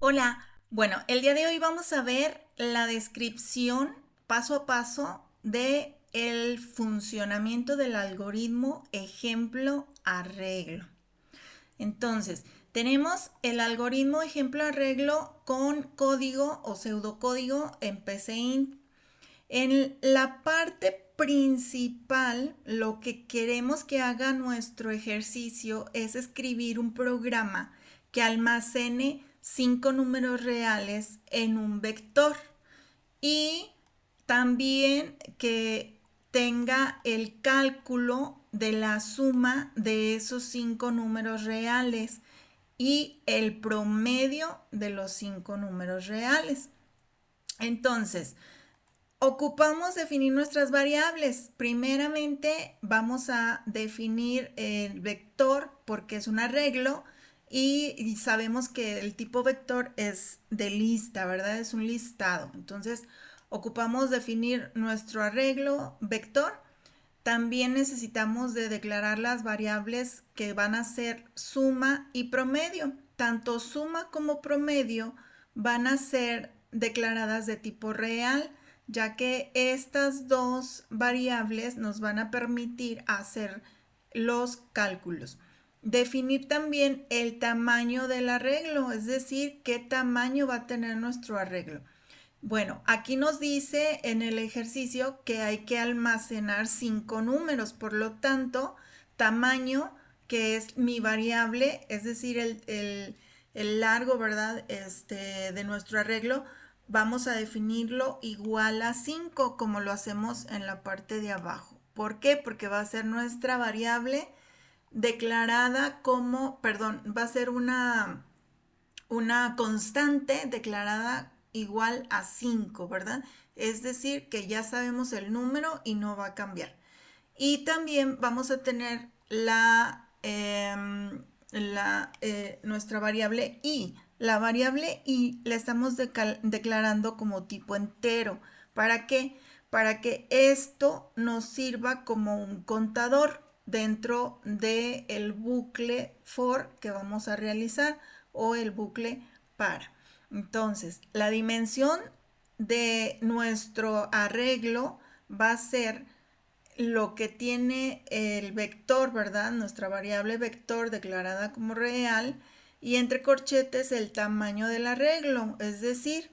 Hola, bueno, el día de hoy vamos a ver la descripción paso a paso de el funcionamiento del algoritmo ejemplo arreglo. Entonces, tenemos el algoritmo ejemplo arreglo con código o pseudocódigo en PCInt. En la parte principal, lo que queremos que haga nuestro ejercicio es escribir un programa que almacene 5 números reales en un vector y también que tenga el cálculo de la suma de esos 5 números reales y el promedio de los 5 números reales. Entonces, ocupamos definir nuestras variables. Primeramente vamos a definir el vector porque es un arreglo y sabemos que el tipo vector es de lista, ¿verdad? Es un listado. Entonces ocupamos definir nuestro arreglo vector. También necesitamos de declarar las variables que van a ser suma y promedio. Tanto suma como promedio van a ser declaradas de tipo real, ya que estas dos variables nos van a permitir hacer los cálculos. Definir también el tamaño del arreglo, es decir, qué tamaño va a tener nuestro arreglo. Bueno, aquí nos dice en el ejercicio que hay que almacenar 5 números, por lo tanto, tamaño, que es mi variable, es decir, el largo, ¿verdad? De nuestro arreglo, vamos a definirlo igual a 5, como lo hacemos en la parte de abajo. ¿Por qué? Porque va a ser nuestra variable declarada como, perdón, va a ser una constante declarada igual a 5, ¿verdad? Es decir, que ya sabemos el número y no va a cambiar. Y también vamos a tener nuestra variable i. La variable i la estamos declarando como tipo entero. ¿Para qué? Para que esto nos sirva como un contador dentro del bucle for que vamos a realizar o el bucle para. Entonces, la dimensión de nuestro arreglo va a ser lo que tiene el vector, ¿verdad? Nuestra variable vector declarada como real y entre corchetes el tamaño del arreglo, es decir,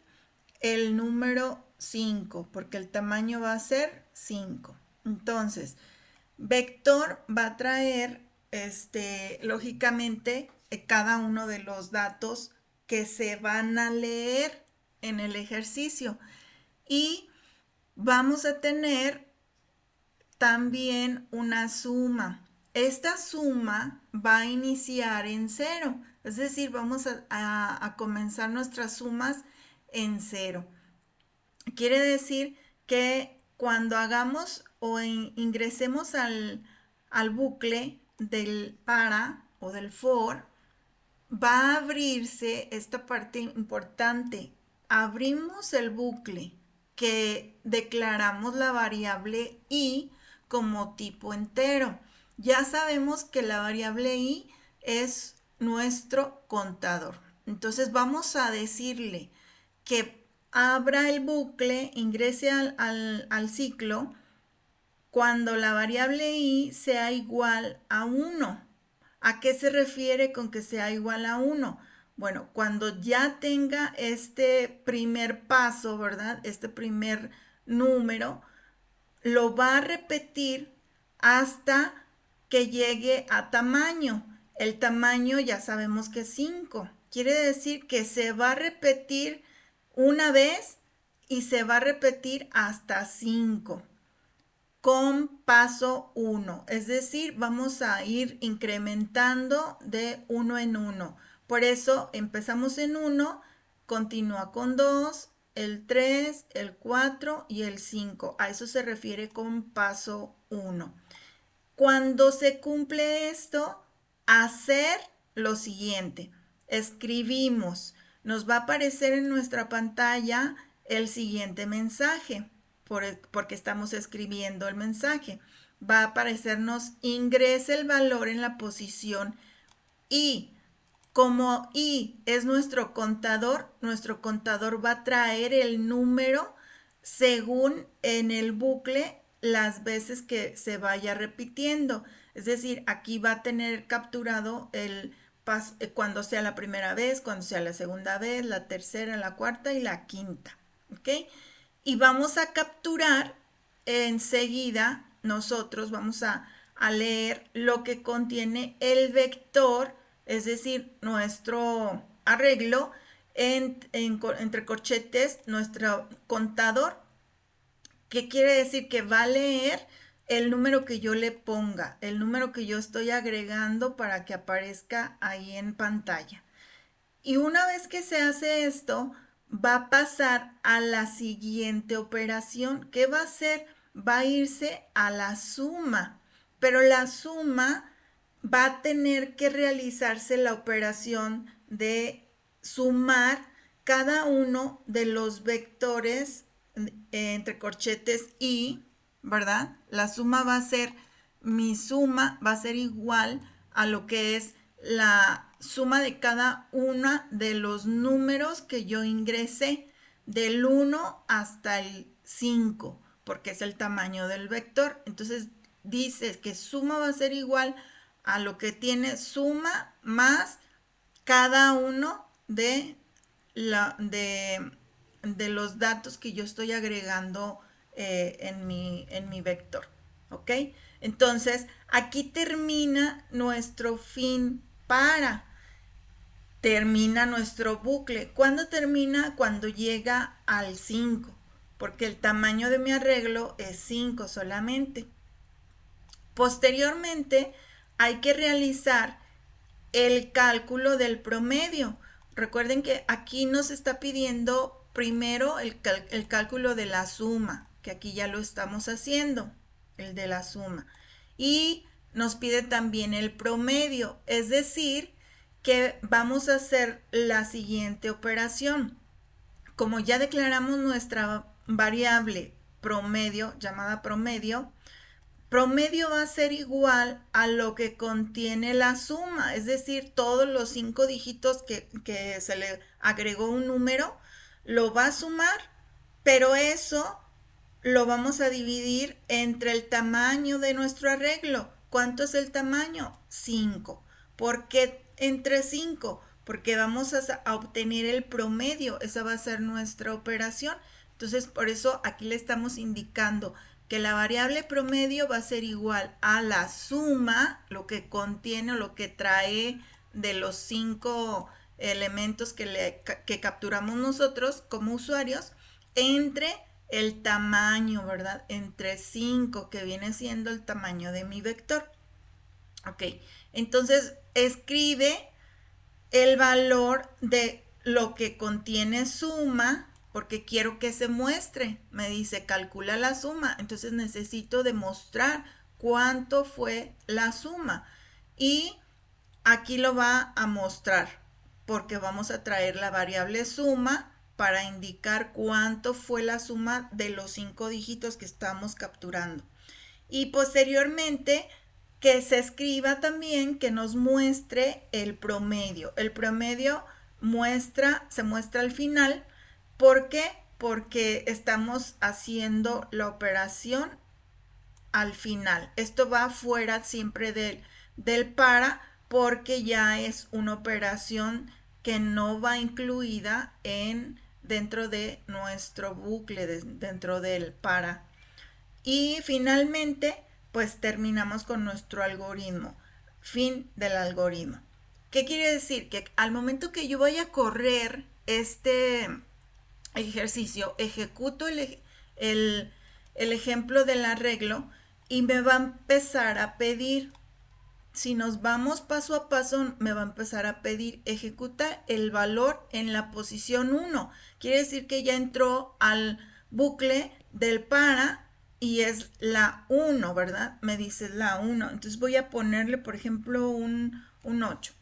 el número 5, porque el tamaño va a ser 5. Entonces, vector va a traer, lógicamente, cada uno de los datos que se van a leer en el ejercicio. Y vamos a tener también una suma. Esta suma va a iniciar en 0, es decir, vamos a comenzar nuestras sumas en 0. Quiere decir que cuando hagamos o ingresemos al bucle del para o del for, va a abrirse esta parte importante. Abrimos el bucle que declaramos la variable i como tipo entero. Ya sabemos que la variable i es nuestro contador. Entonces vamos a decirle que abra el bucle, ingrese al ciclo cuando la variable i sea igual a 1. ¿A qué se refiere con que sea igual a 1? Bueno, cuando ya tenga este primer paso, ¿verdad? Este primer número, lo va a repetir hasta que llegue a tamaño. El tamaño ya sabemos que es 5. Quiere decir que se va a repetir una vez y se va a repetir hasta 5 con paso 1. Es decir, vamos a ir incrementando de 1 en 1. Por eso empezamos en 1, continúa con 2, el 3, el 4 y el 5. A eso se refiere con paso 1. Cuando se cumple esto, hacer lo siguiente. Escribimos. Nos va a aparecer en nuestra pantalla el siguiente mensaje, porque estamos escribiendo el mensaje. Va a aparecernos ingrese el valor en la posición y como i es nuestro contador va a traer el número según en el bucle las veces que se vaya repitiendo. Es decir, aquí va a tener capturado el paso cuando sea la primera vez, cuando sea la segunda vez, la tercera, la cuarta y la quinta. ¿Ok? Y vamos a capturar enseguida, nosotros vamos a leer lo que contiene el vector, es decir, nuestro arreglo entre corchetes, nuestro contador, que quiere decir que va a leer el número que yo le ponga, el número que yo estoy agregando para que aparezca ahí en pantalla. Y una vez que se hace esto, va a pasar a la siguiente operación. ¿Qué va a hacer? Va a irse a la suma, pero la suma va a tener que realizarse la operación de sumar cada uno de los vectores entre corchetes y, ¿verdad? La suma va a ser, mi suma va a ser igual a lo que es la suma de cada uno de los números que yo ingresé, del 1 hasta el 5, porque es el tamaño del vector. Entonces dice que suma va a ser igual a lo que tiene suma más cada uno de los datos que yo estoy agregando en mi vector. ¿Ok? Entonces, aquí termina nuestro fin para. Termina nuestro bucle. ¿Cuándo termina? Cuando llega al 5, porque el tamaño de mi arreglo es 5 solamente. Posteriormente, hay que realizar el cálculo del promedio. Recuerden que aquí nos está pidiendo primero el cálculo de la suma, que aquí ya lo estamos haciendo, el de la suma. Y nos pide también el promedio, es decir, que vamos a hacer la siguiente operación. Como ya declaramos nuestra variable promedio, llamada promedio, promedio va a ser igual a lo que contiene la suma, es decir, todos los 5 dígitos que se le agregó un número, lo va a sumar, pero eso lo vamos a dividir entre el tamaño de nuestro arreglo. ¿Cuánto es el tamaño? 5. ¿Por qué entre 5? Porque vamos a obtener el promedio, esa va a ser nuestra operación. Entonces, por eso aquí le estamos indicando que la variable promedio va a ser igual a la suma, lo que contiene o lo que trae de los 5 elementos que capturamos nosotros como usuarios, entre el tamaño, ¿verdad? Entre 5, que viene siendo el tamaño de mi vector. Ok, entonces escribe el valor de lo que contiene suma, porque quiero que se muestre. Me dice, calcula la suma. Entonces necesito demostrar cuánto fue la suma. Y aquí lo va a mostrar, porque vamos a traer la variable suma para indicar cuánto fue la suma de los 5 dígitos que estamos capturando. Y posteriormente que se escriba también, que nos muestre el promedio. El promedio se muestra al final. ¿Por qué? Porque estamos haciendo la operación al final. Esto va fuera siempre del para, porque ya es una operación que no va incluida dentro de nuestro bucle, dentro del para. Y finalmente, pues terminamos con nuestro algoritmo. Fin del algoritmo. ¿Qué quiere decir? Que al momento que yo voy a correr este ejercicio, ejecuto el ejemplo del arreglo y me va a empezar a pedir, si nos vamos paso a paso, me va a empezar a pedir ejecuta el valor en la posición 1. Quiere decir que ya entró al bucle del para y es la 1, ¿verdad? Me dice la 1. Entonces voy a ponerle, por ejemplo, un 8.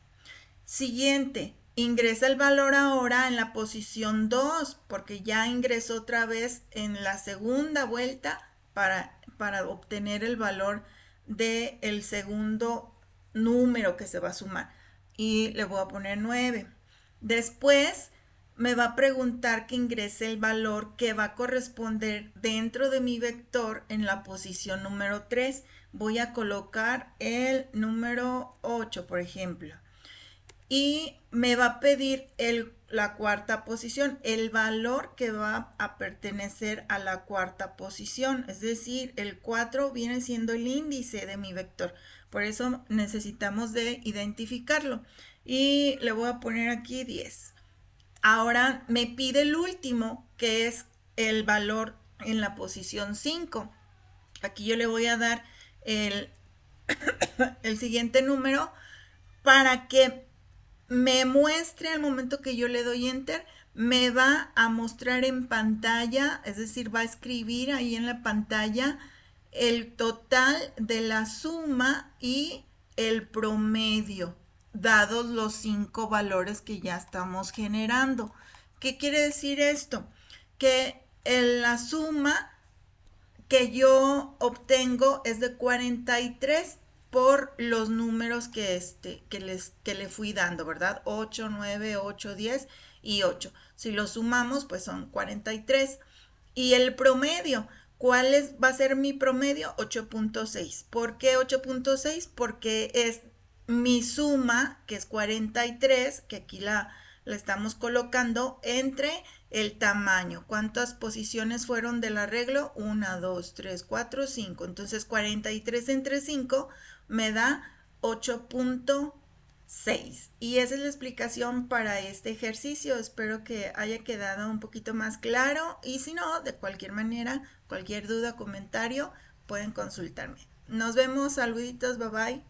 Siguiente, ingresa el valor ahora en la posición 2, porque ya ingresó otra vez en la segunda vuelta para obtener el valor del segundo número que se va a sumar. y le voy a poner 9. Después me va a preguntar que ingrese el valor que va a corresponder dentro de mi vector en la posición número 3. Voy a colocar el número 8, por ejemplo. Y me va a pedir la cuarta posición, el valor que va a pertenecer a la cuarta posición. Es decir, el 4 viene siendo el índice de mi vector. Por eso necesitamos de identificarlo. Y le voy a poner aquí 10. Ahora me pide el último, que es el valor en la posición 5. Aquí yo le voy a dar el, el siguiente número para que me muestre al momento que yo le doy enter, me va a mostrar en pantalla, es decir, va a escribir ahí en la pantalla el total de la suma y el promedio, dados los 5 valores que ya estamos generando. ¿Qué quiere decir esto? Que la suma que yo obtengo es de 43 por los números que le fui dando, ¿verdad? 8, 9, 8, 10 y 8. Si lo sumamos, pues son 43. Y el promedio, va a ser mi promedio? 8.6. ¿Por qué 8.6? Porque es mi suma, que es 43, que aquí la estamos colocando entre el tamaño. ¿Cuántas posiciones fueron del arreglo? 1, 2, 3, 4, 5. Entonces 43 entre 5 me da 8.6. Y esa es la explicación para este ejercicio. Espero que haya quedado un poquito más claro. Y si no, de cualquier manera, cualquier duda, comentario, pueden consultarme. Nos vemos. Saluditos. Bye bye.